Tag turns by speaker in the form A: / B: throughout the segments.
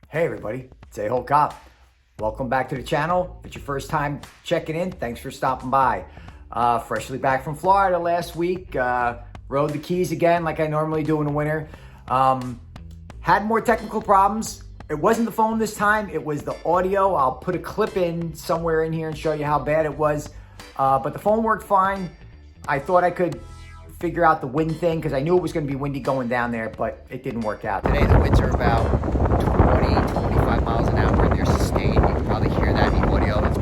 A: Hey everybody, it's A-Hole Cop. Welcome back to the channel. If it's your first time checking in, thanks for stopping by. Freshly back from Florida last week. Rode the Keys again like I normally do in the winter. Had more technical problems. It wasn't the phone this time, it was the audio. I'll put a clip in somewhere in here and show you how bad it was. But the phone worked fine. I thought I could figure out the wind thing because I knew it was going to be windy going down there, but it didn't work out. Today the winds are about 25 miles an hour and they're sustained. You can probably hear that in the audio. It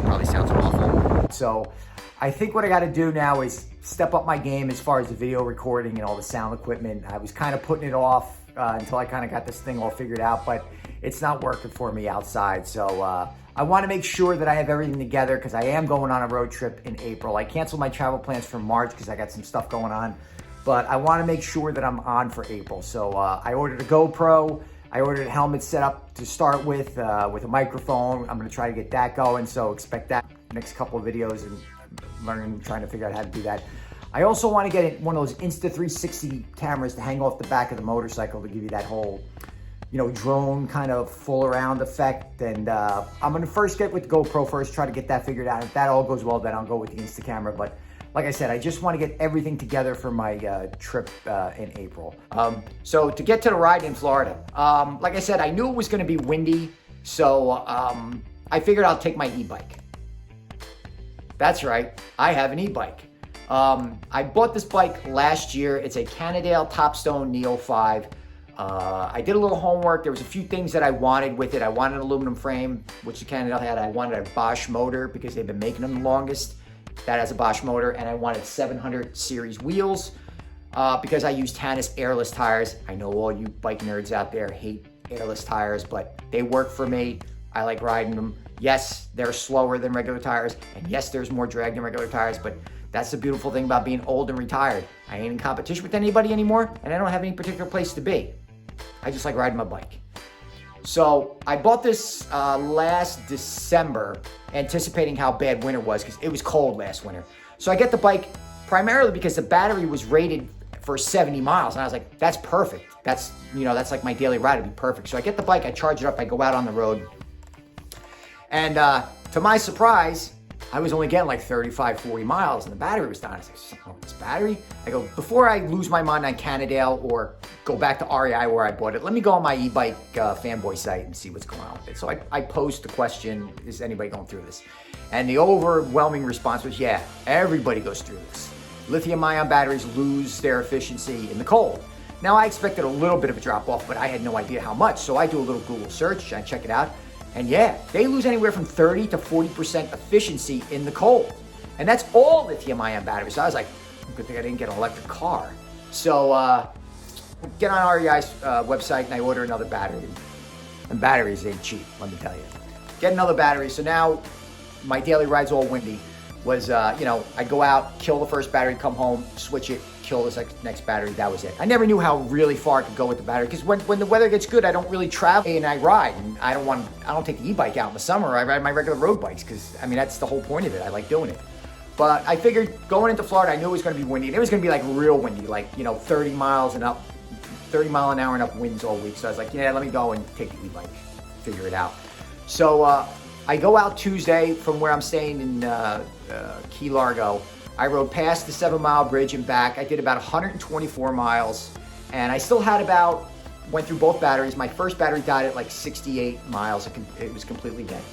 A: probably sounds awful. So I think what I got to do now is step up my game as far as the video recording and all the sound equipment. I was kind of putting it off until I kind of got this thing all figured out, but it's not working for me outside. So I want to make sure that I have everything together because I am going on a road trip in April. I canceled my travel plans for March because I got some stuff going on, but I want to make sure that I'm on for April. So I ordered a GoPro. I ordered a helmet set up to start with a microphone. I'm going to try to get that going, so expect that next couple of videos and trying to figure out how to do that. I also want to get one of those Insta360 cameras to hang off the back of the motorcycle to give you that whole, drone kind of full around effect. And I'm going to first get with the GoPro first, try to get that figured out. If that all goes well, then I'll go with the Insta camera. But like I said, I just want to get everything together for my trip in April. So to get to the ride in Florida, like I said, I knew it was going to be windy. So I figured I'll take my e-bike. That's right, I have an e-bike. I bought this bike last year. It's a Cannondale Topstone Neo 5. I did a little homework. There was a few things that I wanted with it. I wanted an aluminum frame, which the Cannondale had. I wanted a Bosch motor because they've been making them the longest. That has a Bosch motor. And I wanted 700 series wheels because I use Tannis airless tires. I know all you bike nerds out there hate airless tires, but they work for me. I like riding them. Yes, they're slower than regular tires. And yes, there's more drag than regular tires, but that's the beautiful thing about being old and retired. I ain't in competition with anybody anymore, and I don't have any particular place to be. I just like riding my bike. So I bought this last December, anticipating how bad winter was, because it was cold last winter. So I get the bike primarily because the battery was rated for 70 miles, and I was like, that's perfect. That's like my daily ride, it'd be perfect. So I get the bike, I charge it up, I go out on the road. And to my surprise, I was only getting like 35, 40 miles and the battery was down. I was like, something with this battery? I go, before I lose my mind on Cannondale or go back to REI where I bought it, let me go on my e-bike fanboy site and see what's going on with it. So I posed the question, is anybody going through this? And the overwhelming response was, yeah, everybody goes through this. Lithium-ion batteries lose their efficiency in the cold. Now I expected a little bit of a drop off, but I had no idea how much. So I do a little Google search, I check it out. And yeah, they lose anywhere from 30 to 40% efficiency in the cold. And that's all lithium-ion batteries. So I was like, good thing I didn't get an electric car. So get on REI's website and I order another battery. And batteries ain't cheap, let me tell you. Get another battery. So now my daily ride's all windy. Was, I go out, kill the first battery, come home, switch it, kill the next battery. That was it. I never knew how really far I could go with the battery because when the weather gets good, I don't really travel and I ride. And I don't take the e-bike out in the summer. I ride my regular road bikes because, that's the whole point of it. I like doing it. But I figured going into Florida, I knew it was going to be windy. And it was going to be like real windy, like, 30 miles and up, 30 mile an hour and up winds all week. So I was like, yeah, let me go and take the e-bike, figure it out. So I go out Tuesday from where I'm staying in Key Largo. I rode past the 7 Mile Bridge and back. I did about 124 miles and I still had went through both batteries. My first battery died at like 68 miles. It was completely dead.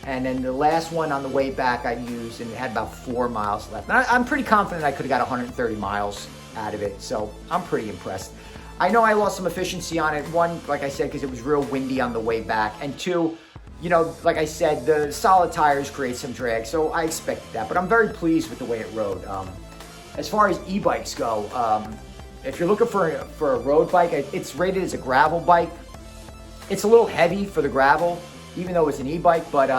A: And then the last one on the way back I used and it had about 4 miles left. And I'm pretty confident I could have got 130 miles out of it. So I'm pretty impressed. I know I lost some efficiency on it. One, like I said, because it was real windy on the way back. And two, like I said, the solid tires create some drag, so I expected that. But I'm very pleased with the way it rode. As far as e-bikes go, if you're looking for a road bike, it's rated as a gravel bike. It's a little heavy for the gravel, even though it's an e-bike, but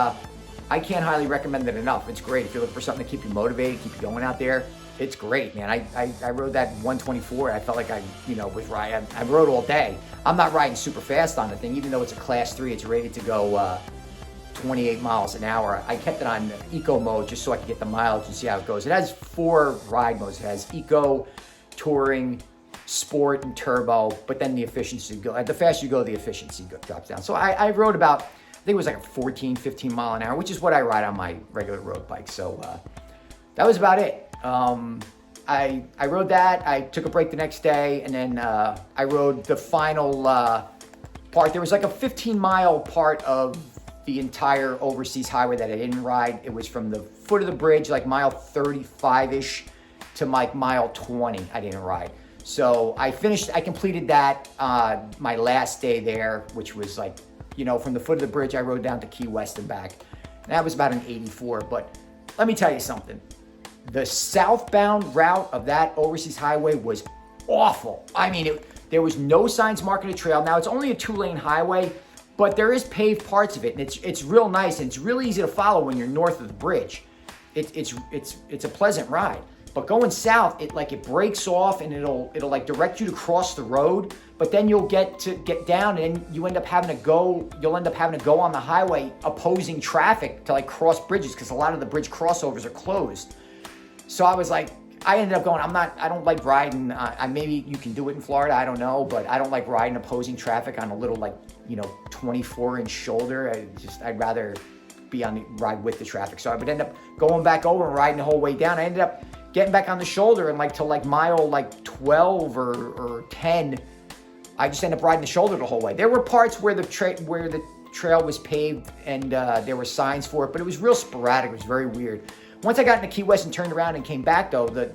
A: I can't highly recommend it enough. It's great if you're looking for something to keep you motivated, keep you going out there. It's great, man. I rode that 124. I felt like I was riding. I rode all day. I'm not riding super fast on the thing, even though it's a class 3. It's rated to go 28 miles an hour. I kept it on eco mode just so I could get the mileage and see how it goes. It has 4 ride modes. It has eco, touring, sport and turbo, but then the efficiency the faster you go, the efficiency drops down. So I rode about, I think it was like a 14, 15 mile an hour, which is what I ride on my regular road bike. So that was about it. I rode that. I took a break the next day, and then I rode the final part. There was like a 15-mile part of the entire overseas highway that I didn't ride. It was from the foot of the bridge, like mile 35-ish, to like mile 20. I didn't ride. So I completed that my last day there, which was like, you know, from the foot of the bridge, I rode down to Key West and back. And that was about an 84. But let me tell you something. The southbound route of that overseas highway was awful. I mean, there was no signs marking a trail. Now, it's only a 2-lane highway, but there is paved parts of it, and it's real nice, and it's really easy to follow when you're north of the bridge. It's a pleasant ride. But going south, it breaks off, and it'll like direct you to cross the road, but then you'll get down, and you'll end up having to go on the highway opposing traffic to like cross bridges, because a lot of the bridge crossovers are closed. So I ended up going, I don't like riding. Maybe you can do it in Florida, I don't know, but I don't like riding opposing traffic on a little 24-inch shoulder. I'd rather be on the ride with the traffic. So I would end up going back over and riding the whole way down. I ended up getting back on the shoulder, and till mile 12 or 10, I just ended up riding the shoulder the whole way. There were parts where the trail was paved and there were signs for it, but it was real sporadic. It was very weird. Once I got into Key West and turned around and came back, though, the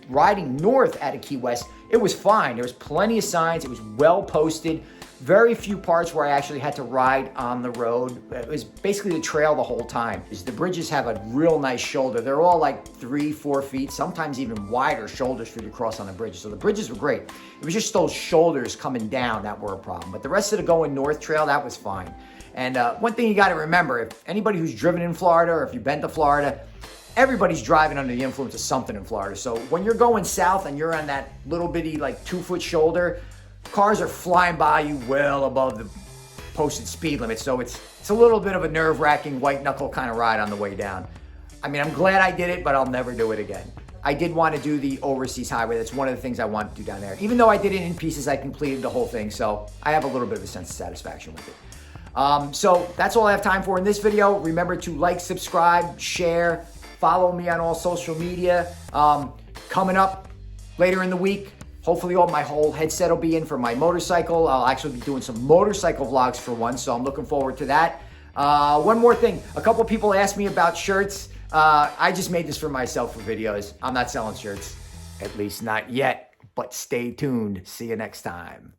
A: riding north out of Key West, it was fine. There was plenty of signs. It was well posted. Very few parts where I actually had to ride on the road. It was basically the trail the whole time. The bridges have a real nice shoulder. They're all like 3-4 feet, sometimes even wider shoulders for you to cross on the bridge. So the bridges were great. It was just those shoulders coming down that were a problem. But the rest of the going north trail, that was fine. And one thing you got to remember, if anybody who's driven in Florida, or if you've been to Florida, everybody's driving under the influence of something in Florida. So when you're going south and you're on that little bitty 2-foot shoulder, cars are flying by you well above the posted speed limit. So it's a little bit of a nerve-wracking white knuckle kind of ride on the way down. I mean, I'm glad I did it, but I'll never do it again. I did want to do the overseas highway. That's one of the things I wanted to do down there. Even though I did it in pieces, I completed the whole thing. So I have a little bit of a sense of satisfaction with it. So that's all I have time for in this video. Remember to like, subscribe, share, follow me on all social media. Coming up later in the week, hopefully my whole headset will be in for my motorcycle. I'll actually be doing some motorcycle vlogs for once, so I'm looking forward to that. One more thing. A couple people asked me about shirts. I just made this for myself for videos. I'm not selling shirts, at least not yet, but stay tuned. See you next time.